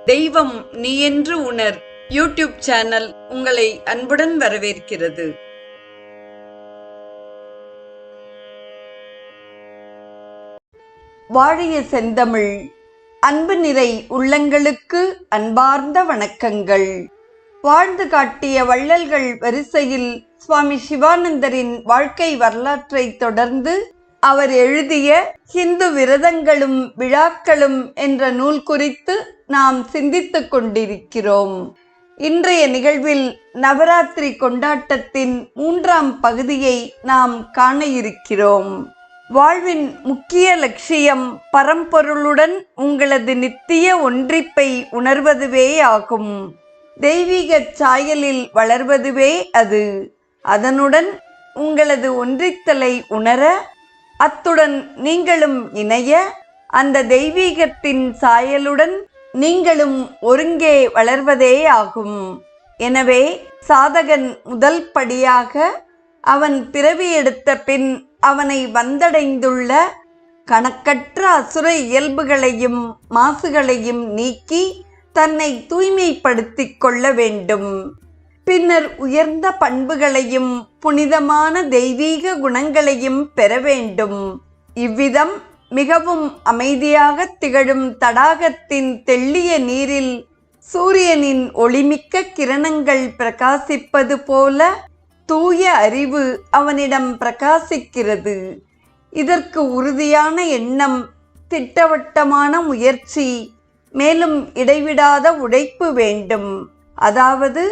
தெய்வம் நீ என்று உணர் யூடியூப் சேனல் உங்களை அன்புடன் வரவேற்கிறது. வாழிய செந்தமிழ் அன்பு நிறை உள்ளங்களுக்கு அன்பார்ந்த வணக்கங்கள். வாழ்ந்து காட்டிய வள்ளல்கள் வரிசையில் சுவாமி சிவானந்தரின் வாழ்க்கை வரலாற்றை தொடர்ந்து அவர் எழுதிய ஹிந்து விரதங்களும் விழாக்களும் என்ற நூல் குறித்து நாம் சிந்தித்துக் கொண்டிருக்கிறோம். இன்றைய நிகழ்வில் நவராத்திரி கொண்டாட்டத்தின் 3ஆம் பகுதியை நாம் காண இருக்கிறோம். வாழ்வின் முக்கிய லட்சியம் பரம்பொருளுடன் உங்களது நித்திய ஒன்றிப்பை உணர்வதுவே ஆகும். தெய்வீக சாயலில் வளர்வதுவே அது. அதனுடன் உங்களது ஒன்றித்தலை உணர, அத்துடன் நீங்களும் இணைய, அந்த தெய்வீகத்தின் சாயலுடன் நீங்களும் ஒருங்கே வளர்வதே ஆகும். எனவே சாதகன் முதல் படியாக அவன் பிறவி எடுத்த பின் அவனை வந்தடைந்துள்ள கணக்கற்ற அசுர இயல்புகளையும் மாசுகளையும் நீக்கி தன்னை தூய்மைப்படுத்திக் கொள்ள வேண்டும். பின்னர் உயர்ந்த பண்புகளையும் புனிதமான தெய்வீக குணங்களையும் பெற வேண்டும். இவ்விதம் மிகவும் அமைதியாக திகழும் தடாகத்தின் தெள்ளிய நீரில் சூரியனின் ஒளிமிக்க கிரணங்கள் பிரகாசிப்பது போல தூய அறிவு அவனிடம் பிரகாசிக்கிறது. இதற்கு உறுதியான எண்ணம், திட்டவட்டமான முயற்சி, மேலும் இடைவிடாத உழைப்பு வேண்டும். அதாவது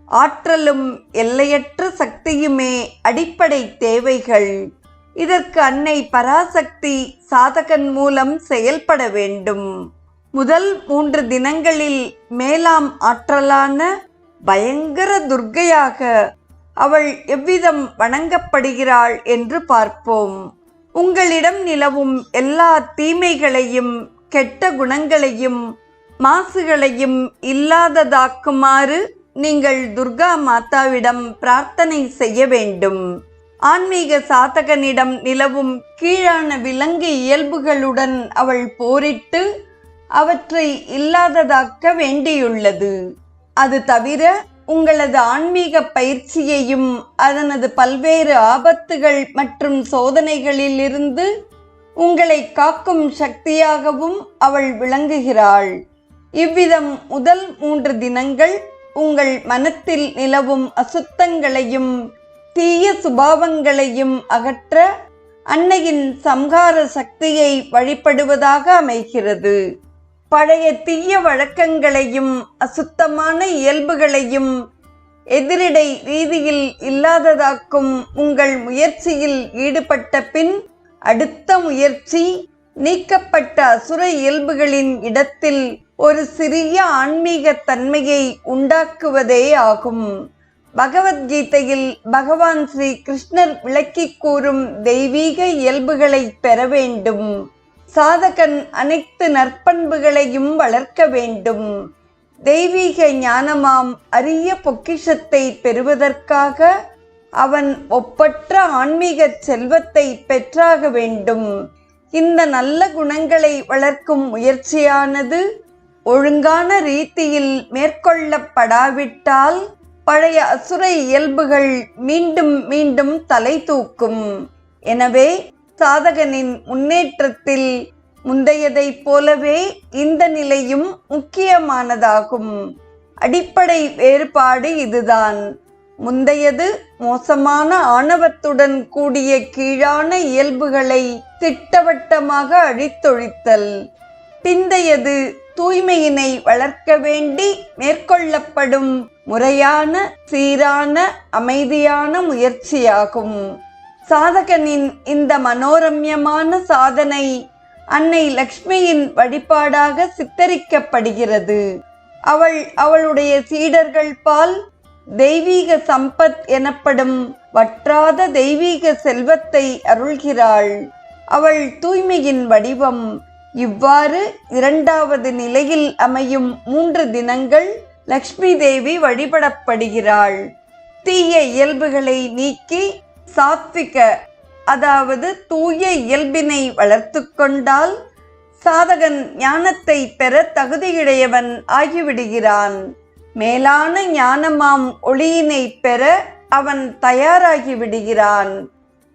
ஆற்றலும் எல்லையற்ற சக்தியுமே அடிப்படை தேவைகள். இதற்கு அன்னை பராசக்தி சாதகன் மூலம் செயல்பட வேண்டும். முதல் 3 தினங்களில் மேலாம் ஆற்றலான பயங்கர துர்க்கையாக அவள் எவ்விதம் வணங்கப்படுகிறாள் என்று பார்ப்போம். உங்களிடம் நிலவும் எல்லா தீமைகளையும் கெட்ட குணங்களையும் மாசுகளையும் இல்லாததாக்குமாறு நீங்கள் துர்கா மாதாவிடம் பிரார்த்தனை செய்ய வேண்டும். ஆன்மீக சாதகனிடம் நிலவும் கீழான விலங்கு இயல்புகளுடன் அவள் போரிட்டு அவற்றை இல்லாததாக்க வேண்டியுள்ளது. அது தவிர உங்களது ஆன்மீக பயிற்சியையும் அதனது பல்வேறு ஆபத்துகள் மற்றும் சோதனைகளிலிருந்து உங்களை காக்கும் சக்தியாகவும் அவள் விளங்குகிறாள். இவ்விதம் முதல் 3 தினங்கள் உங்கள் மனத்தில் நிலவும் அசுத்தங்களையும் தீய சுபாவங்களையும் அகற்ற அன்னையின் சம்ஹார சக்தியை வழிபடுவதாக அமைகிறது. பழைய தீய வழக்கங்களையும் அசுத்தமான இயல்புகளையும் எதிரிடை ரீதியில் இல்லாததாக்கும் உங்கள் முயற்சியில் ஈடுபட்ட பின் அடுத்த முயற்சி நீக்கப்பட்ட அசுர இயல்புகளின் இடத்தில் ஒரு சிறிய ஆன்மீக தன்மையை உண்டாக்குவதே ஆகும். பகவத்கீதையில் பகவான் ஸ்ரீ கிருஷ்ணர் விளக்கி கூறும் தெய்வீக இயல்புகளை பெற வேண்டும். சாதகன் அனைத்து நற்பண்புகளையும் வளர்க்க வேண்டும். தெய்வீக ஞானமாம் அரிய பொக்கிஷத்தை பெறுவதற்காக அவன் ஒப்பற்ற ஆன்மீக செல்வத்தை பெற்றாக வேண்டும். இந்த நல்ல குணங்களை வளர்க்கும் முயற்சியானது ஒழுங்கான ரீதியில் மேற்கொள்ளப்படாவிட்டால் பழைய அசுர இயல்புகள் மீண்டும் மீண்டும் தலை தூக்கும். எனவே சாதகனின் முன்னேற்றத்தில் முந்தையதைப் போலவே இந்த நிலையும் முக்கியமானதாகும். அடிப்படை வேறுபாடு இதுதான். முந்தையது மோசமான ஆணவத்துடன் கூடிய கீழான இயல்புகளை திட்டவட்டமாக அழித்தொழித்தல். பிந்தையது தூய்மையினை வளர்க்க வேண்டி மேற்கொள்ளப்படும் முறையான சீரான அமைதியான முயற்சியாகும். சாதகனின் இந்த மனோரம்யமான சாதனை அன்னை லக்ஷ்மியின் வழிபாடாக சித்தரிக்கப்படுகிறது. அவள் அவளுடைய சீடர்கள் பால் தெய்வீக சம்பத் எனப்படும் வற்றாத தெய்வீக செல்வத்தை அருள்கிறாள். அவள் தூய்மையின் வடிவம். இவ்வாறு 2வது நிலையில் அமையும் 3 தினங்கள் லக்ஷ்மி தேவி வழிபடப்படுகிறாள். தீய இயல்புகளை நீக்கி சாத்விக அதாவது தூய இயல்பினை வளர்த்து கொண்டால் சாதகன் ஞானத்தை பெற தகுதியுடையவன் ஆகிவிடுகிறான். மேலான ஞானமாம் ஒளியினை பெற அவன் தயாராகி விடுகிறான்.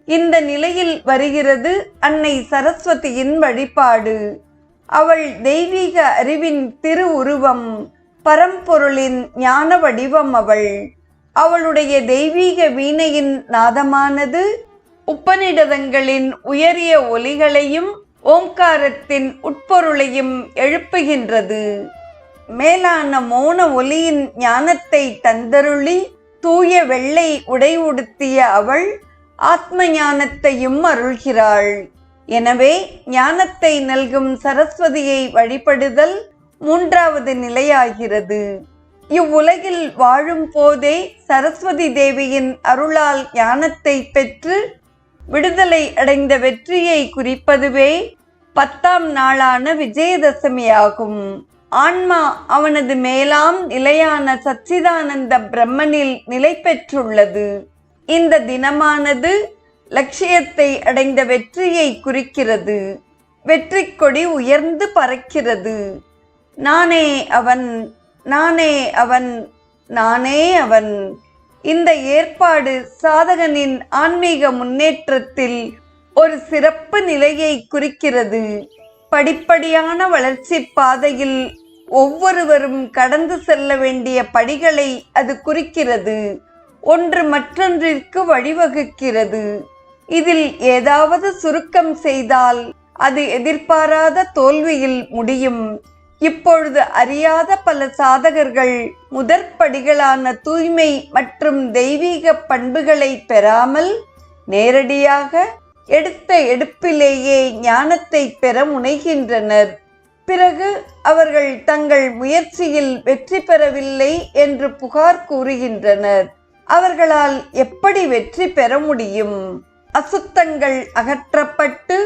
இந்த நிலையில் வருகிறது அன்னை சரஸ்வதியின் வழிபாடு. அவள் தெய்வீக அறிவின் திரு உருவம், பரம்பொருளின் ஞான வடிவம். அவளுடைய தெய்வீக வீணையின் நாதமானது உபநிடதங்களின் உயரிய ஒலிகளையும் ஓங்காரத்தின் உட்பொருளையும் எழுப்புகின்றது. மேலான மௌன ஒலியின் ஞானத்தை தந்தருளி தூய வெள்ளை உடை உடுத்திய அவள் ஆத்ம ஞானத்தையும் அருள்கிறாள். எனவே ஞானத்தை நல்கும் சரஸ்வதியை வழிபடுதல் மூன்றாவது நிலையாகிறது. இவ்வுலகில் வாழும் போதே சரஸ்வதி தேவியின் அருளால் ஞானத்தை பெற்று விடுதலை அடைந்த வெற்றியை குறிப்பதுவே 10ஆம் நாளான விஜயதசமியாகும். ஆன்மா அவனது மேலாம் நிலையான சச்சிதானந்த பிரம்மனில் நிலை பெற்றுள்ளது. இந்த தினமானது லட்சியத்தை அடைந்த வெற்றியை குறிக்கிறது. வெற்றி கொடி உயர்ந்து பறக்கிறது. நானே அவன், நானே அவன், நானே அவன். இந்த ஏற்பாடு சாதகனின் ஆன்மீக முன்னேற்றத்தில் ஒரு சிறப்பு நிலையை குறிக்கிறது. படிப்படியான வளர்ச்சி பாதையில் ஒவ்வொருவரும் கடந்து செல்ல வேண்டிய படிகளை அது குறிக்கிறது. ஒன்று மற்றொன்றிற்கு வழிவகுக்கிறது. இதில் ஏதாவது சுருக்கம் செய்தால் அது எதிர்பாராத தோல்வியில் முடியும். இப்பொழுது அறியாத பல சாதகர்கள் முதற்படிகளான தூய்மை மற்றும் தெய்வீக பண்புகளை பெறாமல் நேரடியாக எடுத்த எடுப்பிலேயே ஞானத்தை பெற முனைகின்றனர். பிறகு அவர்கள் தங்கள் முயற்சியில் வெற்றி பெறவில்லை என்று புகார் கூறுகின்றனர். அவர்களால் எப்படி வெற்றி பெற முடியும்? அசுத்தங்கள் அகற்றப்பட்டு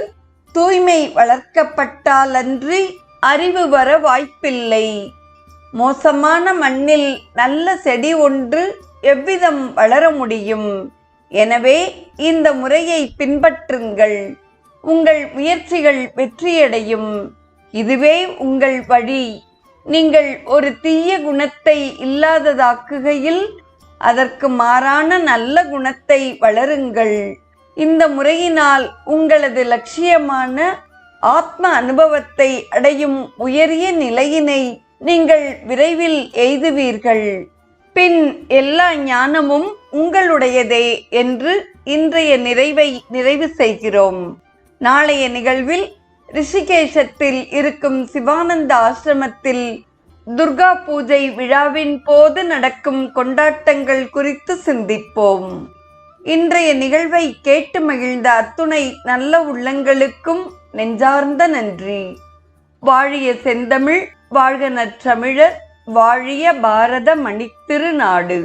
தூய்மை வளர்க்கப்பட்டாலன்றி அறிவு வர வாய்ப்பில்லை. மோசமான மண்ணில் நல்ல செடி ஒன்று எவ்விதம் வளர முடியும்? எனவே இந்த முறையை பின்பற்றுங்கள். உங்கள் முயற்சிகள் வெற்றியடையும். இதுவே உங்கள் வழி. நீங்கள் ஒரு தீய குணத்தை இல்லாததாக்குகையில் அதற்கு மாறான நல்ல குணத்தை வளருங்கள். இந்த முறையினால் உங்களது லட்சியமான ஆத்ம அனுபவத்தை அடையும் உயரிய நிலையினை நீங்கள் விரைவில் எய்துவீர்கள். பின் எல்லா ஞானமும் உங்களுடையதே என்று இன்றைய நிறைவை நிறைவு செய்கிறோம். நாளைய நிகழ்வில் ரிஷிகேஷத்தில் இருக்கும் சிவானந்த ஆசிரமத்தில் துர்கா பூஜை விழாவின் போது நடக்கும் கொண்டாட்டங்கள் குறித்து சிந்திப்போம். இன்றைய நிகழ்வை கேட்டு மகிழ்ந்த அத்துணை நல்ல உள்ளங்களுக்கும் நெஞ்சார்ந்த நன்றி. வாழிய செந்தமிழ், வாழ்க நற்றமிழர், வாழிய பாரத மணித்திருநாடு.